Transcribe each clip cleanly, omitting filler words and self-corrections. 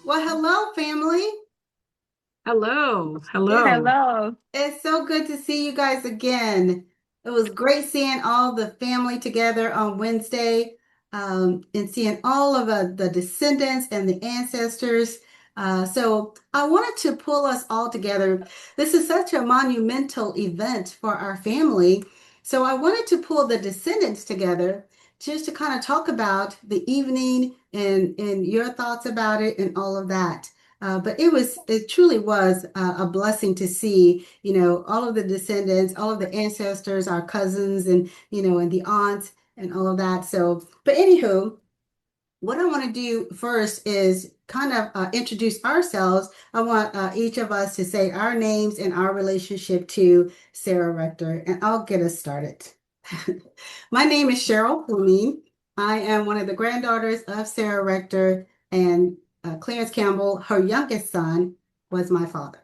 Well, hello, family. Hello, It's, hello. Hello. it's so good to see you guys again. It was great seeing all the family together on Wednesday, and seeing all of the descendants and the ancestors. So I wanted to pull us all together. This is such a monumental event for our family. So I wanted to pull the descendants together just to kind of talk about the evening and your thoughts about it and all of that. But it truly was a blessing to see, all of the descendants, all of the ancestors, our cousins, and the aunts and all of that. So, but anywho, what I want to do first is kind of introduce ourselves. I want each of us to say our names and our relationship to Sarah Rector, and I'll get us started. My name is Cheryl Plumeen. I am one of the granddaughters of Sarah Rector, and Clarence Campbell, her youngest son, was my father.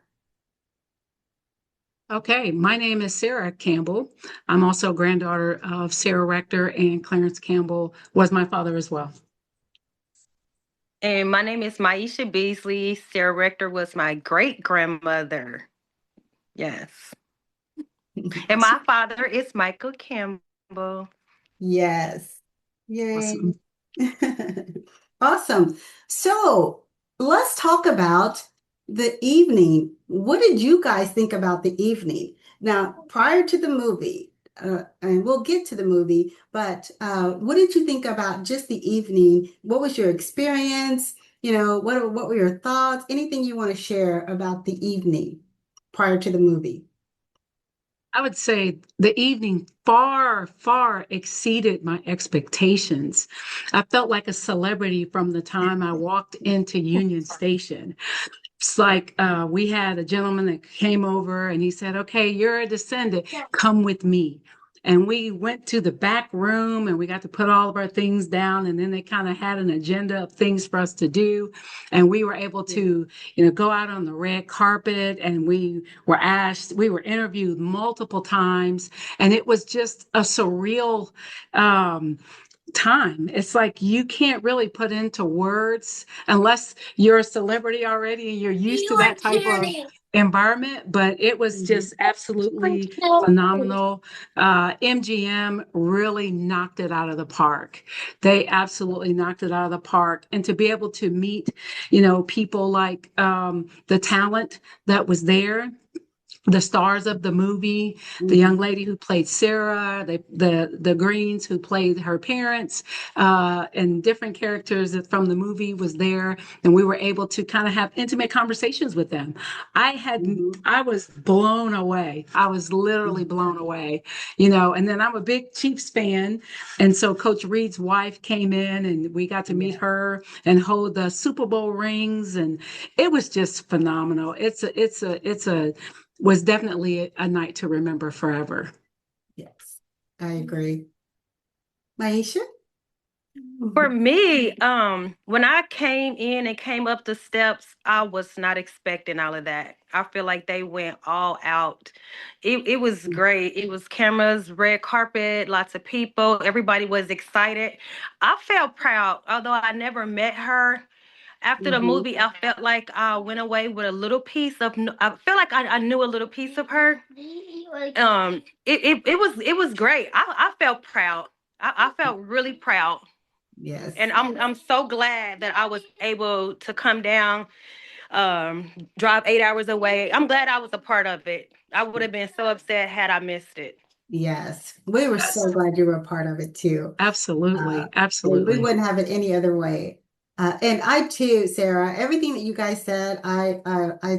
Okay, my name is Sarah Campbell. I'm also granddaughter of Sarah Rector, and Clarence Campbell was my father as well. And my name is Maisha Beasley. Sarah Rector was my great grandmother. Yes. And my father is Michael Campbell. Yes. Yay. Awesome. Awesome. So let's talk about the evening. What did you guys think about the evening? Now, prior to the movie, and we'll get to the movie, but what did you think about just the evening? What was your experience? What were your thoughts? Anything you want to share about the evening prior to the movie? I would say the evening far, far exceeded my expectations. I felt like a celebrity from the time I walked into Union Station. It's like we had a gentleman that came over and he said, "Okay, you're a descendant. Come with me." And we went to the back room and we got to put all of our things down. And then they kind of had an agenda of things for us to do. And we were able to, go out on the red carpet and we were interviewed multiple times. And it was just a surreal, um, time. It's like you can't really put into words unless you're a celebrity already and you're used to that type of environment. But it was Mhm. just absolutely phenomenal. MGM really knocked it out of the park. They absolutely knocked it out of the park. And to be able to meet, people like the talent that was there, the stars of the movie, the young Mhm. lady who played Sarah, the Greens who played her parents, and different characters from the movie was there, and we were able to kind of have intimate conversations with them. Mhm. I was blown away. I was literally Mhm. blown away, and then I'm a big Chiefs fan, and so Coach Reed's wife came in, and we got to meet Yeah. her and hold the Super Bowl rings, and it was just phenomenal. It's a was definitely a night to remember forever. Yes, I agree. Maisha? For me, when I came in and came up the steps, I was not expecting all of that. I feel like they went all out. It was great. It was cameras, red carpet, lots of people. Everybody was excited. I felt proud, although I never met her. After the Mhm. movie, I felt like I went away with a little piece of. I feel like I knew a little piece of her. It was great. I felt proud. I felt really proud, Yes. and I'm so glad that I was able to come down, drive 8 hours away. I'm glad I was a part of it. I would have been so upset had I missed it. Yes. We were Yes, so glad you were a part of it too. Uh, absolutely, and we absolutely. wouldn't have it any other way. And I too, Sarah, everything that you guys said, I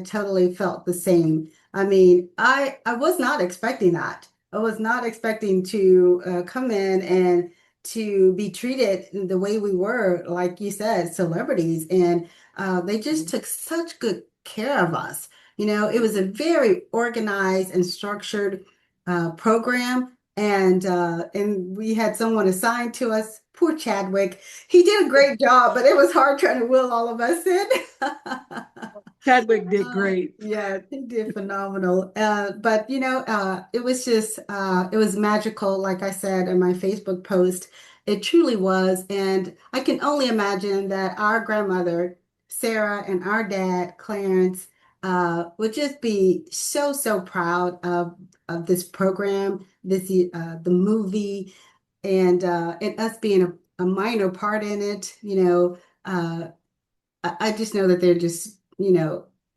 totally felt the same. I mean, I was not expecting that. I was not expecting to come in and to be treated the way we were, like you said, celebrities. And they just took such good care of us. It was a very organized and structured program, and we had someone assigned to us. Poor Chadwick. He did a great job, but it was hard trying to will all of us in. Chadwick did great. Yeah, he did phenomenal. But it was magical, like I said in my Facebook post. It truly was. And I can only imagine that our grandmother Sarah and our dad, Clarence, would just be so, so proud of this program, the movie, and us being a minor part in it. I just know that they're just,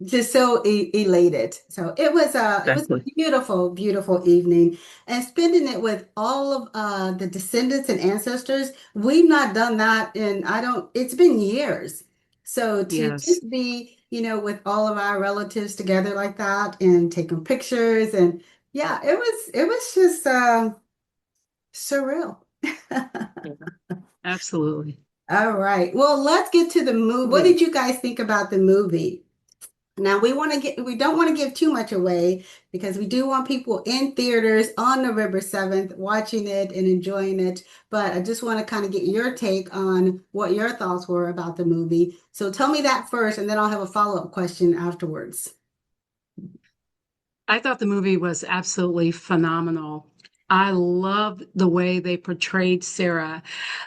just so elated. So it was Exactly. a beautiful, beautiful evening, and spending it with all of the descendants and ancestors. We've not done that in I don't. It's been years. So to Yes. just be, with all of our relatives together like that and taking pictures, and yeah, it was just surreal. Yeah. Absolutely. All right. Well, let's get to the movie. What did you guys think about the movie? Now we don't want to give too much away because we do want people in theaters on November 7th watching it and enjoying it. But I just want to kind of get your take on what your thoughts were about the movie. So tell me that first, and then I'll have a follow-up question afterwards. I thought the movie was absolutely phenomenal. I loved the way they portrayed Sarah.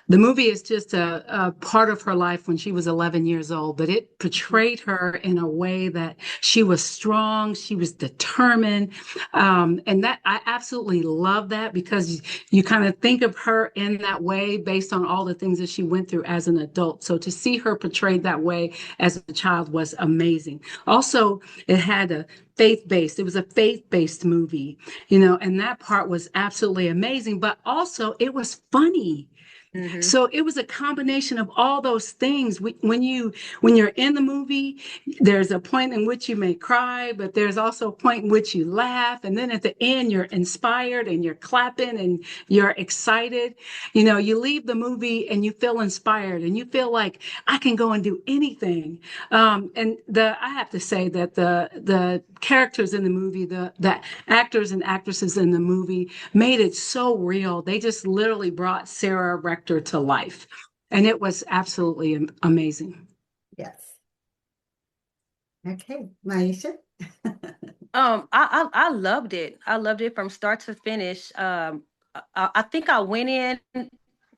The movie is just a part of her life when she was 11 years old, but it portrayed her in a way that she was strong, she was determined. And that I absolutely love that because you kind of think of her in that way based on all the things that she went through as an adult. So to see her portrayed that way as a child was amazing. Also, it had a faith-based. It was a faith-based movie, and that part was absolutely amazing, but also it was funny. Hmm. So it was a combination of all those things. When you're in the movie, there's a point in which you may cry, but there's also a point in which you laugh, and then at the end you're inspired and you're clapping and you're excited. You leave the movie and you feel inspired and you feel like I can go and do anything. And the I have to say that the characters in the movie, the actors and actresses in the movie made it so real. They just literally brought Sarah Rector to life. And it was absolutely amazing. Yes. Okay, Maisha. I loved it. I loved it from start to finish. I think I went in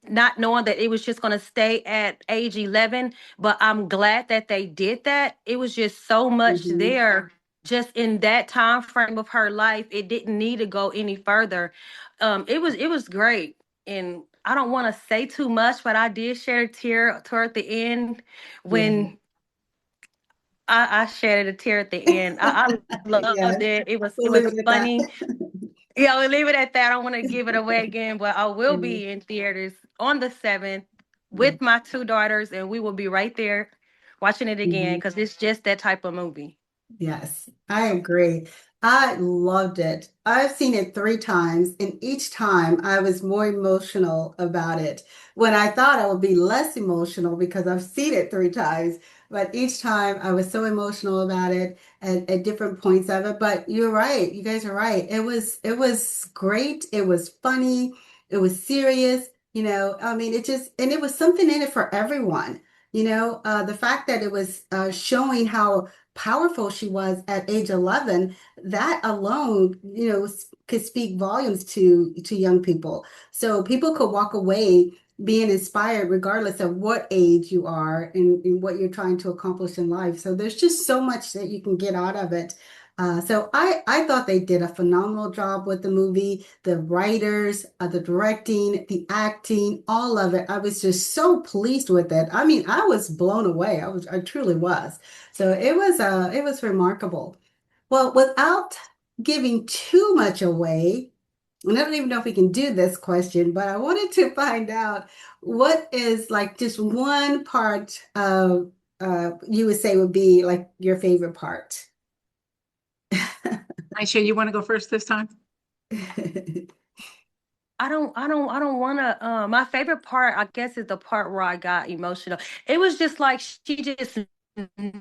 not knowing that it was just going to stay at age 11, but I'm glad that they did that. It was just so much Mhm. there just in that time frame of her life. It didn't need to go any further. It was great. And I don't want to say too much, but I did shed a tear toward the end Yeah. when I shed a tear at the end. I Yes. loved it. It was We'll it leave was it at that. funny. Yeah, we'll leave it at that. I don't want to give it away again, but I will Mhm. be in theaters on the 7th Yeah. with my two daughters, and we will be right there watching it again Mhm. because it's just that type of movie. Yes, I agree. I loved it. I've seen it 3 times, and each time I was more emotional about it. When I thought I would be less emotional because I've seen it 3 times, but each time I was so emotional about it at different points of it. But you're right, you guys are right. It was great. It was funny. It was serious. I mean, and it was something in it for everyone. The fact that it was showing how powerful she was at age 11, that alone, could speak volumes to young people. So people could walk away being inspired regardless of what age you are and what you're trying to accomplish in life. So there's just so much that you can get out of it. So I thought they did a phenomenal job with the movie, the writers, the directing, the acting, all of it. I was just so pleased with it. I mean, I was blown away. I truly was. So it was remarkable. Well, without giving too much away, and I don't even know if we can do this question, but I wanted to find out what is like just one part of you would say would be like your favorite part. Aisha, you want to go first this time? I don't want to. My favorite part, I guess, is the part where I got emotional. It was just like she just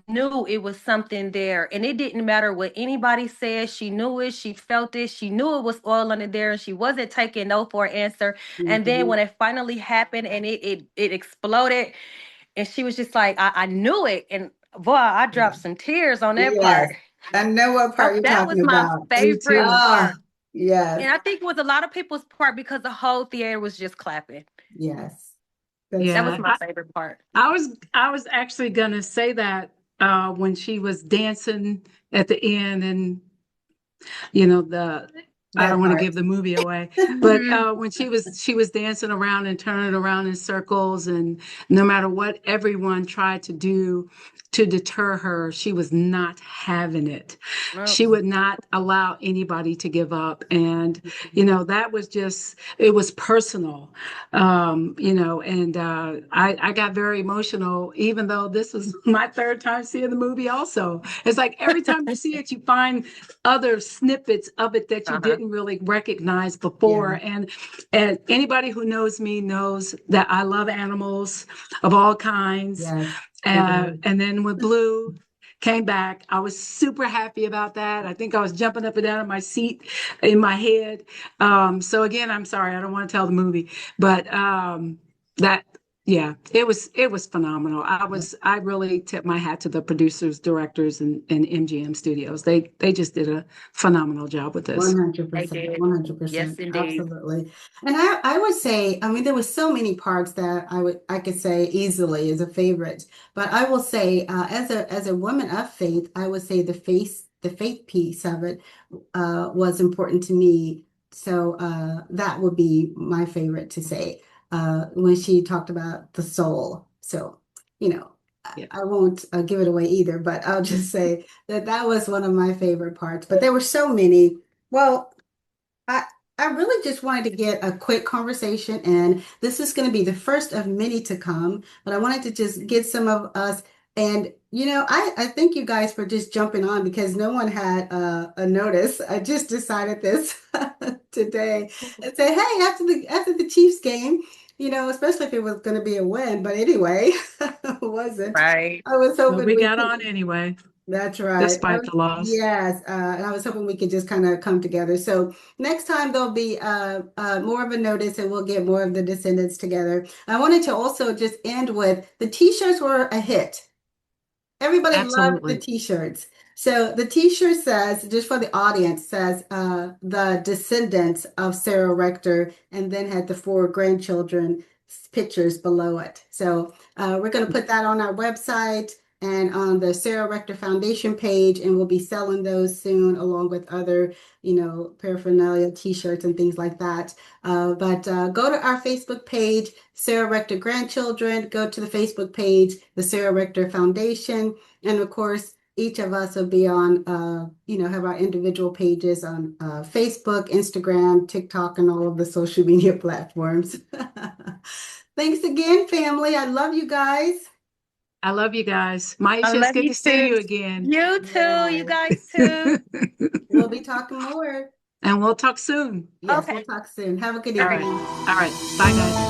knew it was something there, and it didn't matter what anybody said. She knew it. She felt it. She knew it was oil under there, and she wasn't taking no for an answer. And then Mhm. when it finally happened, and it exploded, and she was just like, I knew it, and boy, I dropped some tears on that Yes, part. I know what part you're That talking was my about. Me favorite too. Oh, part. yes, And I think it was a lot of people's part because the whole theater was just clapping. yes. That was Yeah, my favorite part. I was actually gonna say that when she was dancing at the end, and you know, I don't That want to part. give the movie away, but Mhm. when she was dancing around and turning around in circles, and no matter what everyone tried to do to deter her, she was not having it. Nope. She would not allow anybody to give up. And, you know, that was just, it was personal, you know, and I got very emotional, even though this was my third time seeing the movie also. It's like every time you see it, you find other snippets of it that you Uh-huh. didn't really recognize Yeah. before. And anybody who knows me knows that I love animals of all kinds. Yes, we do. And then with Blue came back, I was super happy about that. I think I was jumping up and down in my seat in my head. So again, I'm sorry, I don't want to tell the movie, but that yeah, it was phenomenal. I really tip my hat to the producers, directors, and MGM Studios. They just did a phenomenal job with this. 100%, They did. Yes, 100%, indeed. absolutely. And I would say, I mean, there was so many parts that I could say easily as a favorite, but I will say, as a woman of faith, I would say the faith piece of it was important to me. So that would be my favorite to say when she talked about the soul. So, you know, Yeah. I won't give it away either, but I'll just say that that was one of my favorite parts. But there were so many. Well, I I really just wanted to get a quick conversation, and this is going to be the first of many to come. But I wanted to just get some of us, and I thank you guys for just jumping on because no one had a notice. I just decided this today and say, hey, after the Chiefs game, especially if it was going to be a win. But anyway, it wasn't. Right. I was But hoping we we got could. on anyway, That's right. despite the loss. Yes, and I was hoping we could just kind of come together. So next time there'll be more of a notice, and we'll get more of the descendants together. I wanted to also just end with the t-shirts were a hit. Everybody loved the Absolutely. t-shirts. So the t-shirt says, just for the audience, says the descendants of Sarah Rector, and then had the four grandchildren pictures below it. So we're going to put that on our website and on the Sarah Rector Foundation page, and we'll be selling those soon, along with other, paraphernalia, t-shirts and things like that. But go to our Facebook page, Sarah Rector Grandchildren. Go to the Facebook page, the Sarah Rector Foundation, and of course, each of us will be on, have our individual pages on Facebook, Instagram, TikTok, and all of the social media platforms. Thanks again, family. I love you guys. I love you guys. I Maisha, it's love good you to see too. you again. You too. You Yes. guys too. We'll be talking more. And we'll talk soon. Yes, we'll Okay. talk soon. Have a good All All right. right. evening. All right. Bye, guys.